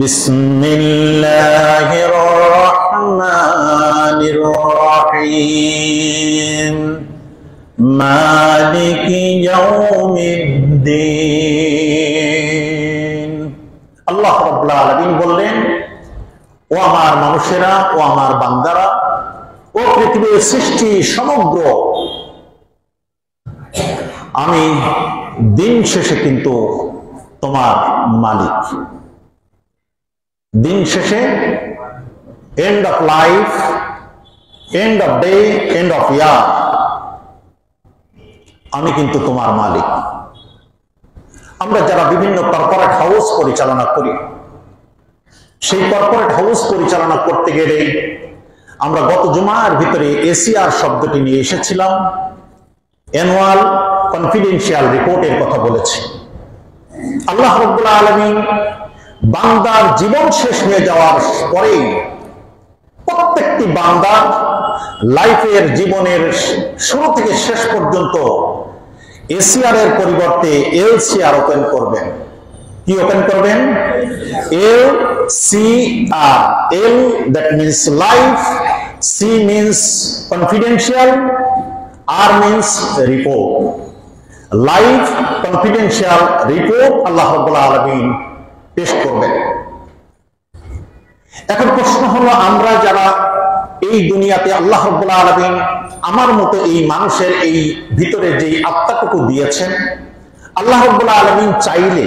বিসমিল্লাহির রহমানির রহিম মালিকি ইয়াউমিদ্দিন। আল্লাহ রাব্বুল আলামিন বললেন, ও আমার মানুষেরা, ও আমার বান্দারা, ও পৃথিবীর সৃষ্টি সমগ্র, আমি দিন শেষে কিন্তু তোমার মালিক। দিন শেষে, end of life, end of day, end of year, আমি কিন্তু তোমার মালিক। আমরা যারা বিভিন্ন কর্পোরেট হাউস পরিচালনা করি, সেই কর্পোরেট হাউস পরিচালনা করতে গেলে আমরা গত জুমার ভিতরে এসিআর শব্দটি নিয়ে এসেছিলাম। অ্যানুয়াল কনফিডেন্সিয়াল রিপোর্টের কথা বলেছি। আল্লাহ রাব্বুল আলামিন বান্দার জীবন শেষ হয়ে যাওয়ার পরেই প্রত্যেকটি বান্দার লাইফের জীবনের শুরু থেকে শেষ পর্যন্ত এসিআর এর পরিবর্তে এলসিআর ওপেন করবেন। কি ওপেন করবেন? LCR। L that means life, C means confidential, R means report. Life confidential report আল্লাহ রাব্বুল আলামিন পেশ করবেন। এখন প্রশ্ন হলো, আমরা যারা এই দুনিয়াতে আল্লাহ রাব্বুল আলামিন আমার মতো এই মানুষের এই ভিতরে যে আত্মাটুকু দিয়েছেন, আল্লাহ রাব্বুল আলামিন চাইলে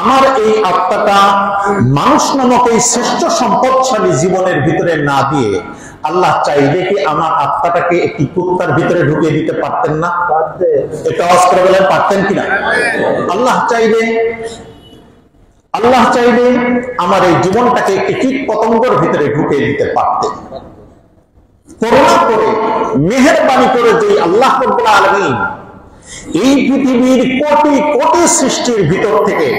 আমার এই আত্মাটা মানুষ নামক এই শ্রেষ্ঠ সম্পদশালী জীবনের ভিতরে না দিয়ে আল্লাহ চাইলে কি আমার আত্মাটাকে একটি কুত্তার ভিতরে ঢুকিয়ে দিতে পারতেন না? এটা আওয়াজ করে বলেন, পারতেন কিনা? আল্লাহ চাইলে আমার এই জীবনটাকে একটি কীট পতঙ্গের ভিতরে ঢুকিয়ে দিতে পারতেন। করুণা করে, মেহেরবানি করে যে আল্লাহ রাব্বুল আলামিন এই পৃথিবীর কোটি কোটি সৃষ্টির ভিতর থেকে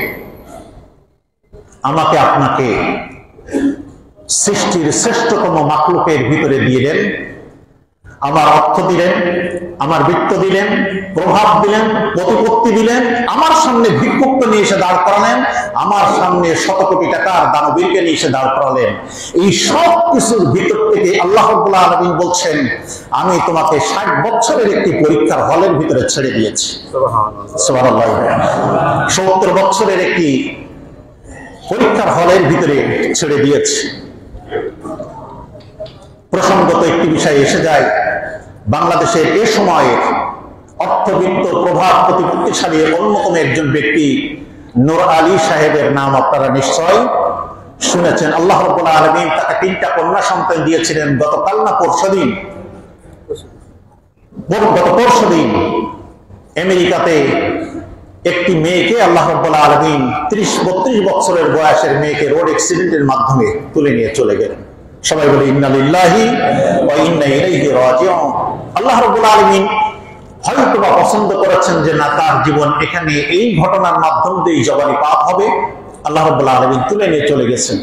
আমাকে আপনাকে সৃষ্টির শ্রেষ্ঠতম মাখলুকের ভিতরে দিলেন, আমার অর্থ দিলেন, আমার বৃত্ত দিলেন, প্রভাব দিলেন, প্রতিপত্তি দিলেন, আমার সামনে ভিক্ষুককে নিয়ে এসে দাঁড় করালেন, আমার সামনে শত কোটি টাকার দানবীরকে নিয়ে এসে দাঁড় করালেন। এই সব কিছুর ভিতর থেকে আল্লাহ রাব্বুল আলামিন বলছেন, আমি তোমাকে 60 বছরের একটি পরীক্ষার হলের ভিতরে ছেড়ে দিয়েছি। সুবহানাল্লাহ। 70 বছরের একটি পরীক্ষার হলের ভিতরে ছেড়ে দিয়েছি। প্রসঙ্গত একটি বিষয় এসে যায়, বাংলাদেশের এ সময়ের অর্থবিত্ত প্রভাব প্রতিপত্তিশালী অন্যতম একজন ব্যক্তি নূর আলী সাহেবের নাম আপনারা নিশ্চয় শুনেছেন। আল্লাহ রাব্বুল আলামিন তাকে 3টা কন্যা সন্তান দিয়েছিলেন। গত পরশুদিন আমেরিকাতে একটি মেয়েকে আল্লাহ রাব্বুল আলামিন 30-32 বছরের বয়সের মেয়েকে রোড অ্যাক্সিডেন্টের মাধ্যমে তুলে নিয়ে চলে গেলেন। সবাই বলে ইন্না লিল্লাহি ওয়া ইন্না ইলাইহি রাজিউন। আল্লাহ রাব্বুল আলামিন হয়তো বা পছন্দ করেছেন যে না, তার জীবন এখানে এই ঘটনার মাধ্যম দিয়ে জবানিপাত হবে। আল্লাহ রাব্বুল আলামিন তুলে নিয়ে চলে গেছেন।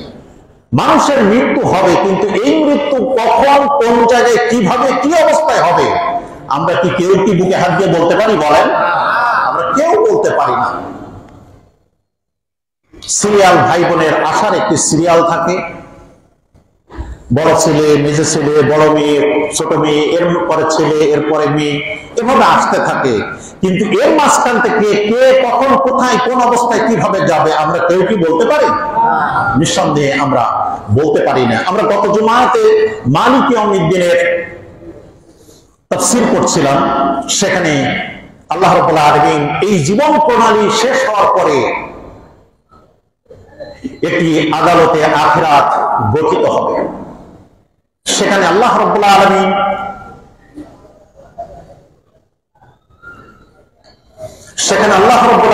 মানুষের মৃত্যু হবে, কিন্তু এই মৃত্যু কখন, কোন জায়গায়, কিভাবে, কি অবস্থায় হবে আমরা কি কেউ কি বুকে হাত দিয়ে বলতে পারি? বলেন, আমরা কেউ বলতে পারি না। সিরিয়াল ভাই বোনের আসার একটি সিরিয়াল থাকে। বড় ছেলে, মেজো ছেলে, বড় মেয়ে, ছোট মেয়ে, এরপরে ছেলে, এরপরে মেয়ে, এভাবে আসতে থাকে। কিন্তু এর মাঝখান থেকে কে কখন, কোথায়, কোন অবস্থায়, কিভাবে যাবে আমরা কেউ কি বলতে পারি? নিঃসন্দেহে আমরা বলতে পারি না। আমরা গত জুমাতে মালিক ইয়াউমিদ্দিনের তাফসীর করছিলাম। সেখানে আল্লাহ রাব্বুল আলামিন এই জীবন প্রণালী শেষ হওয়ার পরে একটি আদালতে আখিরাত গঠিত হবে। সেখানে আল্লাহ রাব্বুল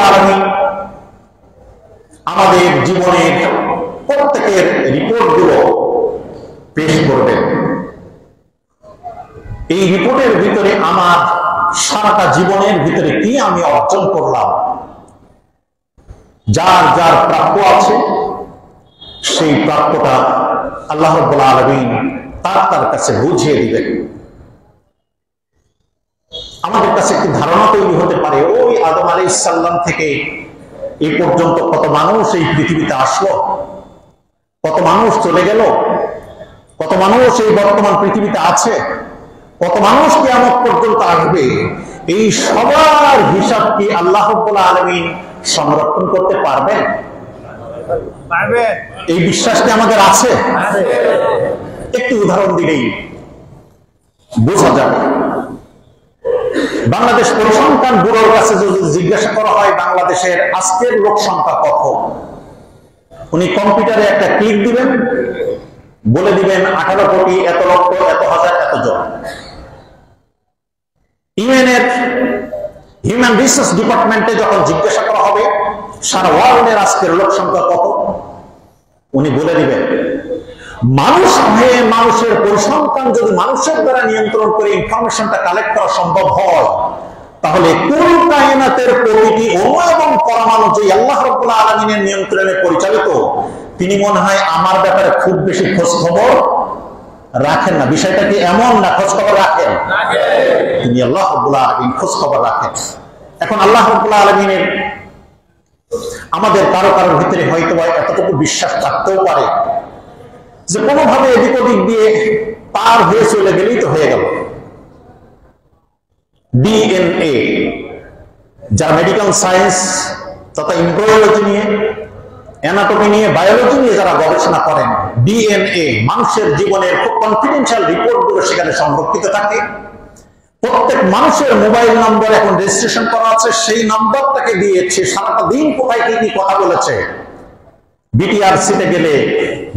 আলামিন আমাদের জীবনের প্রত্যেকের রিপোর্টগুলো পেশ করবেন। এই রিপোর্টের ভিতরে আমার সারাটা জীবনের ভিতরে কি আমি অর্জন করলাম, যার যার প্রাপ্য আছে সেই প্রাপ্যটা আল্লাহ রাব্বুল আলামিন তার কাছে বুঝিয়ে দিবেন। আমাদের কাছে একটি ধারণা তৈরি হতে পারে, ওই আদম আলাইহিস সালাম থেকে এই পর্যন্ত কত মানুষ এই পৃথিবীতে আসলো, কত মানুষ চলে গেল, কত মানুষ এই বর্তমান পৃথিবীতে আছে, কত মানুষ কিয়ামত পর্যন্ত আসবে, এই সবার হিসাব কি আল্লাহ রাব্বুল আলামিন সংরক্ষণ করতে পারবেন? এই বিশ্বাস কি আমাদের আছে? একটি উদাহরণ দিলেই বোঝা যাবে। বাংলাদেশ পরিসংখ্যান ব্যুরোর কাছে যদি জিজ্ঞাসা করা হয় বাংলাদেশের আজকের লোক সংখ্যা কত, উনি কম্পিউটারে একটা ক্লিক দিবেন, বলে দিবেন 18 কোটি এত লক্ষ এত হাজার এত জন। ইউএনের হিউম্যান রিসোর্স ডিপার্টমেন্টে যখন জিজ্ঞাসা করা হবে সারা ওয়ার্ল্ডের আজকের লোক সংখ্যা কত, উনি বলে দিবেন। মানুষ হয়ে মানুষের পরিসংখ্যান যদি মানুষের দ্বারা নিয়ন্ত্রণ করে ইনফরমেশনটা কালেক্ট করা সম্ভব হয়, তাহলে কুল কায়নাতের প্রতিটি অণু এবং পরমাণু যে আল্লাহ রাব্বুল আলামিনের নিয়ন্ত্রণে পরিচালিত, তিনি মনে হয় আমার ব্যাপারে খুব বেশি খোঁজ খবর রাখেন না। বিষয়টা কি এমন না খোঁজ খবর রাখেন? তিনি আল্লাহ রাব্বুল আলামিন খোঁজ খবর রাখেন। এখন আল্লাহ রাব্বুল আলামিনের আমাদের কারো কারোর ভিতরে হয়তো এতটুকু বিশ্বাস থাকতেও পারে যে কোনোভাবে এদিক ওদিক দিয়ে পার হয়ে চলে গেলেই তো হয়ে গেল। ডিএনএ, যারা মেডিকেল সায়েন্স তথা এমব্রায়োলজি নিয়ে, অ্যানাটমি নিয়ে, বায়োলজি নিয়ে যারা গবেষণা করেন, ডিএনএ মানুষের জীবনের খুব কনফিডেন্সিয়াল রিপোর্টগুলো সেখানে সংরক্ষিত থাকে। প্রত্যেক মানুষের মোবাইল নম্বর এখন রেজিস্ট্রেশন করা আছে, সেই নম্বরটাকে দিয়েছে সারাটা দিন কোথায় কি কি কথা বলেছে। বিটিআরসিতে গেলে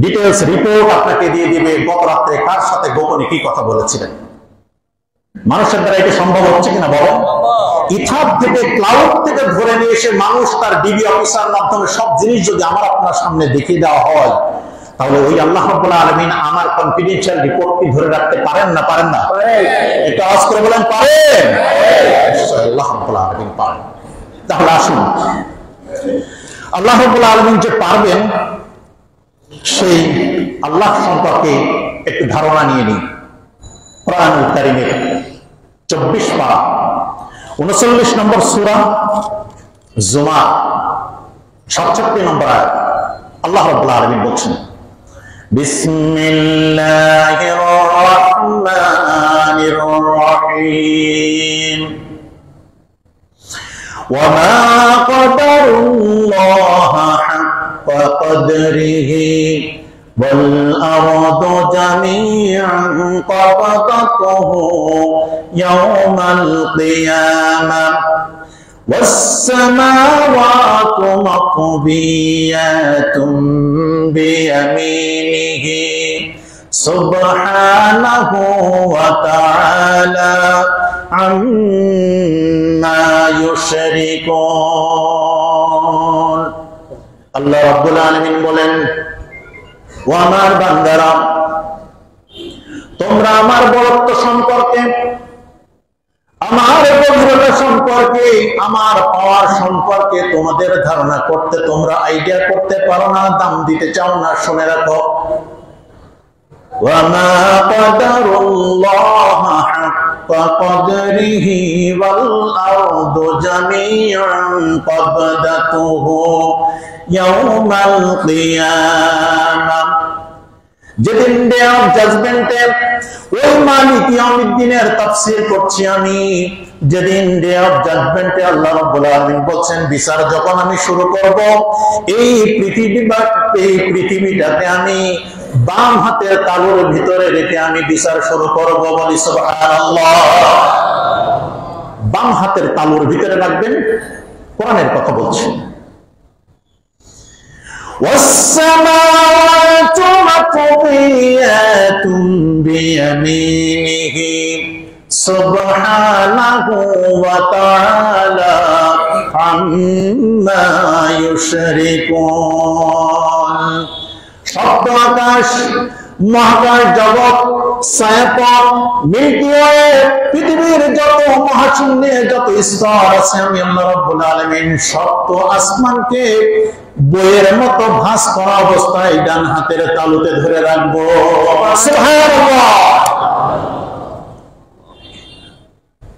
ডিটেলস রিপোর্ট আপনাকে দিয়ে দিবে গত রাত্রে কার সাথে গোপনে কি কথা বলেছিলেন। মানুষের দ্বারা এটা সম্ভব হচ্ছে কিনা বলেন? ইথার থেকে, ক্লাউড থেকে ধরে নিয়ে এসে মানুষ তার ডিবি অফিসার মাধ্যমে সব জিনিস যদি আমার আপনার সামনে দেখিয়ে দেওয়া হয়, তাহলে ওই আল্লাহ রাব্বুল আলামিন আমার কনফিডেন্সিয়াল রিপোর্টটি ধরে রাখতে পারেন না? পারেন না? এটা আওয়াজ করে বলেন পারেন। আল্লাহ রাব্বুল আলামিন পারেন। তাহলে আসুন আল্লাহ রাব্বুল আলামিন যে পারবেন সেই আল্লাহ সম্পর্কে একটু ধারণা নিয়ে নিই। কোরআনুল কারীমের 24 পারা 39 নম্বর সূরা জুমার 67 নম্বর আয়াত আল্লাহ রাব্বুল আলামিন বলছেন, বিসমিল্লাহির রহমানির রহিম ওয়া মা কাদারুল্লাহ হাক্কা কদরিহি ওয়াল আরদু জামিআন কবদাতুহু ইয়াওমাল কিয়ামাহ والسماوات مطويات بيمينه سبحانه وتعالى عما يشركون। আল্লাহ রাব্বুল আলামিন বলেন, ও আমার বান্দারা, তোমরা আমার বরত্ব সম্পর্কে, আমার গভীরতা সম্পর্কে, আমার পাওয়ার সম্পর্কে তোমাদের ধারণা করতে, তোমরা আইডিয়া করতে পারো না, দাম দিতে চাও না। শুনে রাখো, ওয়া মা কাদারুল্লাহ হাক্কা কদরিহি ওয়াল আরদু জামিআন কবদাতুহু ইয়াওমাল কিয়ামাহ। যেদিন ডে অফ জাজমেন্টের, ওই মালিক ইয়াউমিদ্দিনের তাফসীর করছি আমি। যেদিন ডে অফ জাজমেন্টে আল্লাহ রাব্বুল আলামিন বলছেন বিচার যখন আমি শুরু করব, এই পৃথিবীটাকে আমি বাম হাতের তালুর ভিতরে রেখে আমি বিচার শুরু করব। বলি সুবহানাল্লাহ। বাম হাতের তালুর ভিতরে রাখবেন, কোরআনের কথা বলছি। والسماوات مطويات بيمينه سبحانه وتعالى عما يشركون। সপ্ত আকাশ, মহাকাশ জগৎ, ছায়াপথ, মিল্কি ওয়ে, পৃথিবীর যত মহাশূন্যে যত স্তর আছে, আমি আল্লাহ রাব্বুল আলামিন সপ্ত আসমানকে বইয়ের মতো ভাঁজ করা অবস্থায় ডান হাতের তালুতে ধরে রাখবো। সুবহানাল্লাহ।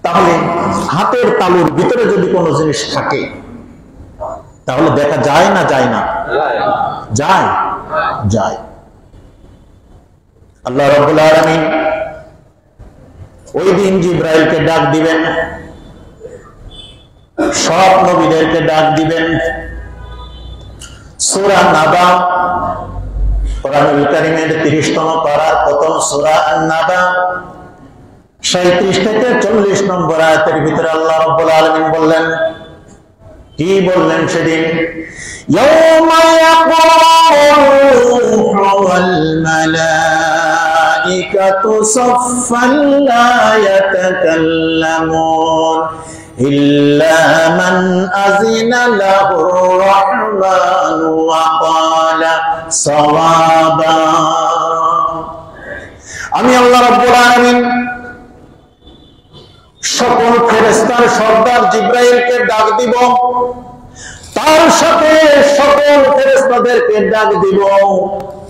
তাহলে হাতের তালুর ভিতরে যদি কোনো জিনিস থাকে তাহলে দেখা যায় না যায় না? যায়। যায়। আল্লাহ রাব্বুল আলামিন ওই দিন জিবরাইলকে ডাক দিবেন, সব নবীদেরকে ডাক দিবেন। সূরা নাবা, কোরআনুল কারীমের 30তম পারার প্রথম সূরা আন-নাবা 37 থেকে 40 নম্বর আয়াতের ভিতরে আল্লাহ রাব্বুল আলামিন বললেন, কি বললেন সেদিন? ইয়াউমা ইয়াকুমুর রূহু ওয়াল মালাইকাতু সাফফান লা ইয়াতাকাল্লামুন ইল্লা মান আযিনা লাহুর রাহমানু ওয়া ক্বালা সাওয়াবা। আমি আল্লাহ রাব্বুল আলামিন সকল ফেরেশতার সর্দার জিবরাইলকে ডাক দিব, তার সাথে সকল ফেরেশতাদেরকে ডাক দিব।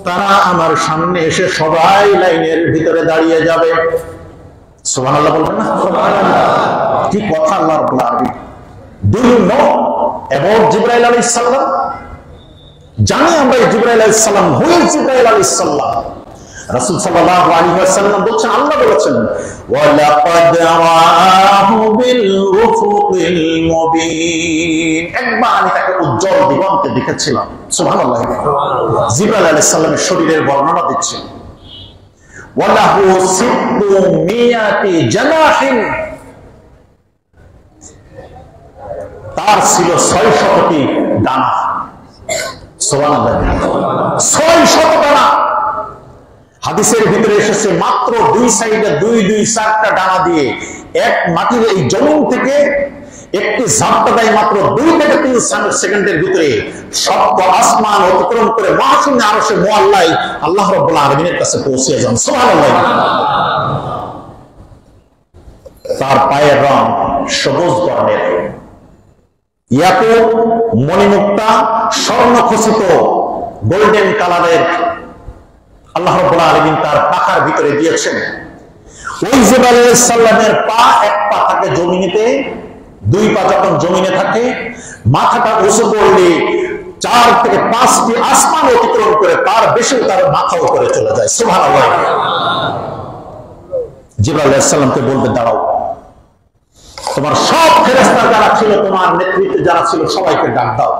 তারা আমার সামনে এসে সবাই লাইনের ভিতরে দাঁড়িয়ে যাবে। সুবহানাল্লাহ বলবেন না? সুবহানাল্লাহ। কি কথা আল্লাহ রাব্বুল আলামিন। ডু ইউ নো অ্যাবাউট জিবরাইল আলাইহিস সালাম? জানি আমরা জিবরাইল আলাইহিস সালাম। হু ইজ জিবরাইল আলাইহিস সালাম? রাসূল সাল্লাল্লাহু আলাইহি ওয়াসাল্লাম বলেন, আল্লাহ বলেছেন, ওয়া লাকাদ রাআহু বিল উফুকিল মুবিন। একবার আমি তাকে উজ্জ্বল দিগন্তে দেখেছিলাম। সুবহানাল্লাহ। জিবরাইল আলাইহিস সালামের শরীরের বর্ণনা দিচ্ছেন। ওয়া লাহু সিত্তু মিয়াতি জানাহিন, তার ছিল 600টি ডানা। সুবহানাল্লাহ। 600 ডানা। হাদিসের ভিতরে এসেছে মাত্র দুই সাইডে দুই চারটা ডানা দিয়ে এক মাটির এই জমিন থেকে একটি ঝাপটা দেয় মাত্র 2 থেকে 3 সেকেন্ডের ভিতরে সপ্ত আসমান অতিক্রম করে মহাশূন্য আরশে মুআল্লায় আল্লাহ রাব্বুল আলামিনের কাছে পৌঁছে যান। সুবহানাল্লাহ। তার পায়ের রং সবুজ বর্ণের, ইয়াকুত মণিমুক্তা স্বর্ণখচিত গোল্ডেন কালারের আল্লাহ রাব্বুল আলামিন তার পাখার ভিতরে দিয়েছেন। ওই জিবরাইল আলাইহিস সালামের পা, এক পা থাকে জমিনেতে, 2 পা যখন জমিনে থাকে, মাথাটা উঁচু করলে 4 থেকে 5টি আসমান অতিক্রম করে তার বেশি তার মাথা উপরে চলে যায়। সুবহানাল্লাহ। জিবরাইল আলাইহিস সালামকে বলবে, দাঁড়াও, তোমার সব ফেরেশতা যারা ছিল, তোমার নেতৃত্বে যারা ছিল, সবাইকে ডাক দাও।